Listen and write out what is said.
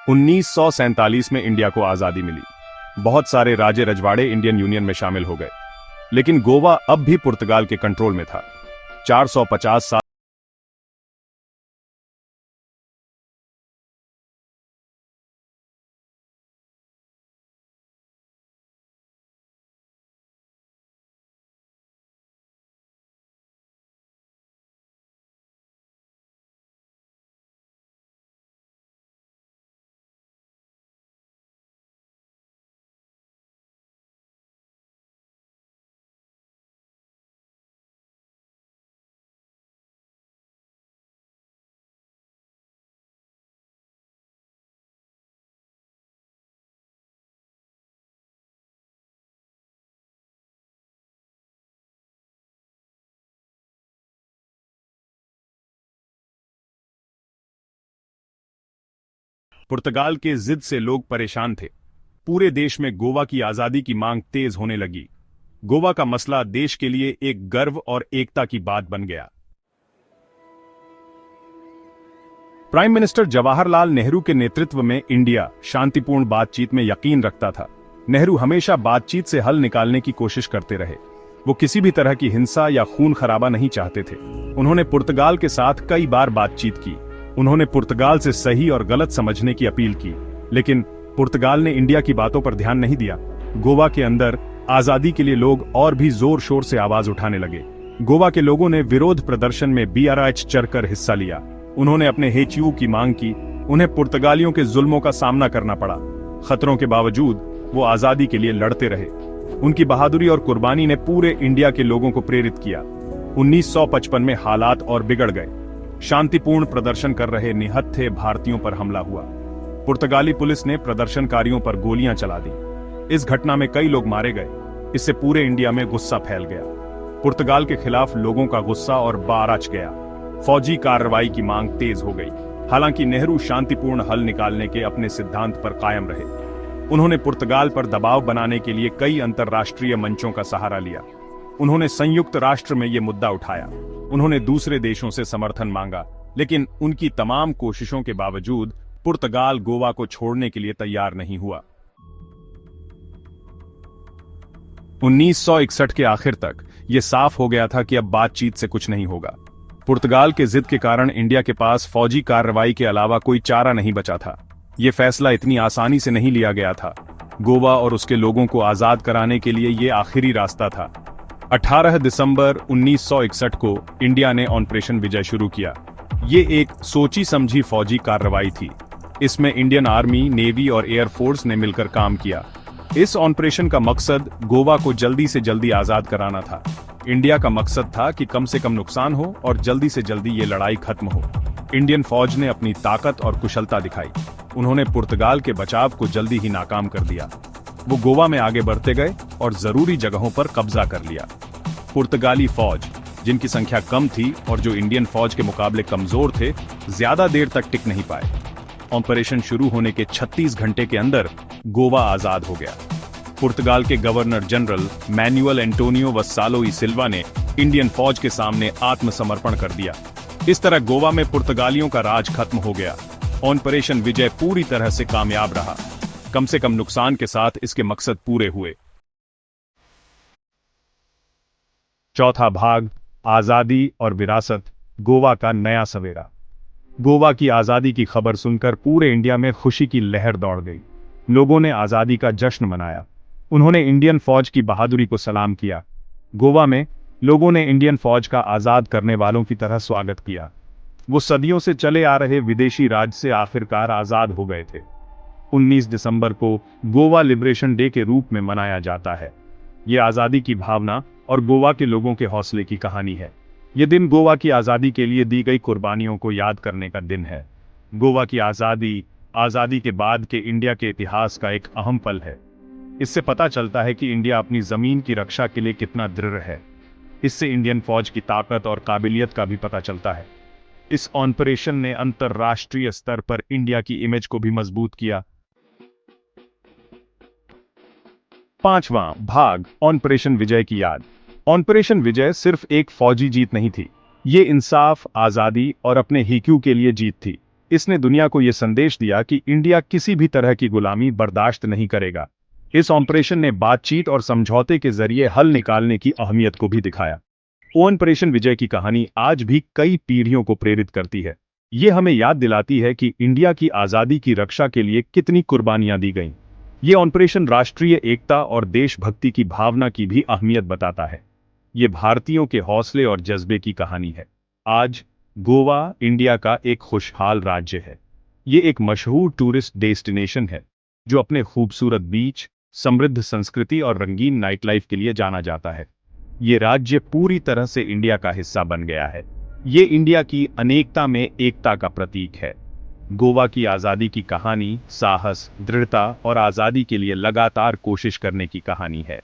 1947 में इंडिया को आजादी मिली। बहुत सारे राज्य रजवाड़े इंडियन यूनियन में शामिल हो गए, लेकिन गोवा अब भी पुर्तगाल के कंट्रोल में था। 450 साल पुर्तगाल के जिद से लोग परेशान थे। पूरे देश में गोवा की आजादी की मांग तेज होने लगी। गोवा का मसला देश के लिए एक गर्व और एकता की बात बन गया। प्राइम मिनिस्टर जवाहरलाल नेहरू के नेतृत्व में इंडिया शांतिपूर्ण बातचीत में यकीन रखता था। नेहरू हमेशा बातचीत से हल निकालने की कोशिश करते रहे। वो किसी भी तरह की हिंसा या खून खराबा नहीं चाहते थे। उन्होंने पुर्तगाल के साथ कई बार बातचीत की। उन्होंने पुर्तगाल से सही और गलत समझने की अपील की, लेकिन पुर्तगाल ने इंडिया की बातों पर ध्यान नहीं दिया। गोवा के अंदर आजादी के लिए लोग और भी जोर शोर से आवाज उठाने लगे। गोवा के लोगों ने विरोध प्रदर्शन में BRH चढ़कर हिस्सा लिया। उन्होंने अपने हेचयू की मांग की। उन्हें पुर्तगालियों के जुल्मों का सामना करना पड़ा। खतरों के बावजूद वो आजादी के लिए लड़ते रहे। उनकी बहादुरी और कुर्बानी ने पूरे इंडिया के लोगों को प्रेरित किया। 1955 में हालात और बिगड़ गए। शांतिपूर्ण प्रदर्शन कर रहे निहत्थे भारतीयों पर हमला हुआ। पुर्तगाली पुलिस ने प्रदर्शनकारियों पर गोलियां चला दी। इस घटना में कई लोग मारे गए। इससे पूरे इंडिया में गुस्सा फैल गया। पुर्तगाल के खिलाफ लोगों का गुस्सा और बाराच गया। फौजी कार्रवाई की मांग तेज हो गई। हालांकि नेहरू शांतिपूर्ण हल निकालने के अपने सिद्धांत पर कायम रहे। उन्होंने पुर्तगाल पर दबाव बनाने के लिए कई अंतर्राष्ट्रीय मंचों का सहारा लिया। उन्होंने संयुक्त राष्ट्र में यह मुद्दा उठाया। उन्होंने दूसरे देशों से समर्थन मांगा, लेकिन उनकी तमाम कोशिशों के बावजूद पुर्तगाल गोवा को छोड़ने के लिए तैयार नहीं हुआ। 1961 के आखिर तक यह साफ हो गया था कि अब बातचीत से कुछ नहीं होगा। पुर्तगाल के जिद के कारण इंडिया के पास फौजी कार्रवाई के अलावा कोई चारा नहीं बचा था। यह फैसला इतनी आसानी से नहीं लिया गया था। गोवा और उसके लोगों को आजाद कराने के लिए यह आखिरी रास्ता था। 18 दिसंबर 1961 को इंडिया ने ऑपरेशन विजय शुरू किया। ये एक सोची समझी फौजी कार्रवाई थी। इसमें इंडियन आर्मी, नेवी और एयरफोर्स ने मिलकर काम किया। इस ऑपरेशन का मकसद गोवा को जल्दी से जल्दी आजाद कराना था। इंडिया का मकसद था कि कम से कम नुकसान हो और जल्दी से जल्दी ये लड़ाई खत्म हो। इंडियन फौज ने अपनी ताकत और कुशलता दिखाई। उन्होंने पुर्तगाल के बचाव को जल्दी ही नाकाम कर दिया। वो गोवा में आगे बढ़ते गए और जरूरी जगहों पर कब्जा कर लिया। पुर्तगाली फौज, जिनकी संख्या कम थी और जो इंडियन फौज के मुकाबले कमजोर थे, ज्यादा देर तक टिक नहीं पाए। ऑपरेशन शुरू होने के 36 घंटे के अंदर गोवा आजाद हो गया। पुर्तगाल के गवर्नर जनरल मैनुअल एंटोनियो वस्सालो ई सिल्वा ने इंडियन फौज के सामने आत्मसमर्पण कर दिया। इस तरह गोवा में पुर्तगालियों का राज खत्म हो गया। ऑपरेशन विजय पूरी तरह से कामयाब रहा। कम से कम नुकसान के साथ इसके मकसद पूरे हुए। चौथा भाग, आजादी और विरासत, गोवा का नया सवेरा। गोवा की आजादी की खबर सुनकर पूरे इंडिया में खुशी की लहर दौड़ गई। लोगों ने आजादी का जश्न मनाया। उन्होंने इंडियन फौज की बहादुरी को सलाम किया। गोवा में लोगों ने इंडियन फौज का आजाद करने वालों की तरह स्वागत किया। वो सदियों से चले आ रहे विदेशी राज से आखिरकार आजाद हो गए थे। 19 दिसंबर को गोवा लिबरेशन डे के रूप में मनाया जाता है। ये आजादी की भावना और गोवा के लोगों के हौसले की कहानी है। यह दिन गोवा की आजादी के लिए दी गई कुर्बानियों को याद करने का दिन है। गोवा की आजादी के बाद के इंडिया के इतिहास का एक अहम पल है। इससे पता चलता है कि इंडिया अपनी जमीन की रक्षा के लिए कितना दृढ़ है। इससे इंडियन फौज की ताकत और काबिलियत का भी पता चलता है। इस ऑपरेशन ने अंतरराष्ट्रीय स्तर पर इंडिया की इमेज को भी मजबूत किया। पांचवां भाग, ऑपरेशन विजय की याद। ऑपरेशन विजय सिर्फ एक फौजी जीत नहीं थी। ये इंसाफ, आजादी और अपने HQ के लिए जीत थी। इसने दुनिया को यह संदेश दिया कि इंडिया किसी भी तरह की गुलामी बर्दाश्त नहीं करेगा। इस ऑपरेशन ने बातचीत और समझौते के जरिए हल निकालने की अहमियत को भी दिखाया। ऑपरेशन विजय की कहानी आज भी कई पीढ़ियों को प्रेरित करती है। ये हमें याद दिलाती है कि इंडिया की आज़ादी की रक्षा के लिए कितनी कुर्बानियां दी गईं। ये ऑपरेशन राष्ट्रीय एकता और देशभक्ति की भावना की भी अहमियत बताता है। ये भारतीयों के हौसले और जज्बे की कहानी है। आज गोवा इंडिया का एक खुशहाल राज्य है। ये एक मशहूर टूरिस्ट डेस्टिनेशन है जो अपने खूबसूरत बीच, समृद्ध संस्कृति और रंगीन नाइट लाइफ के लिए जाना जाता है। ये राज्य पूरी तरह से इंडिया का हिस्सा बन गया है। ये इंडिया की अनेकता में एकता का प्रतीक है। गोवा की आज़ादी की कहानी साहस, दृढ़ता और आज़ादी के लिए लगातार कोशिश करने की कहानी है।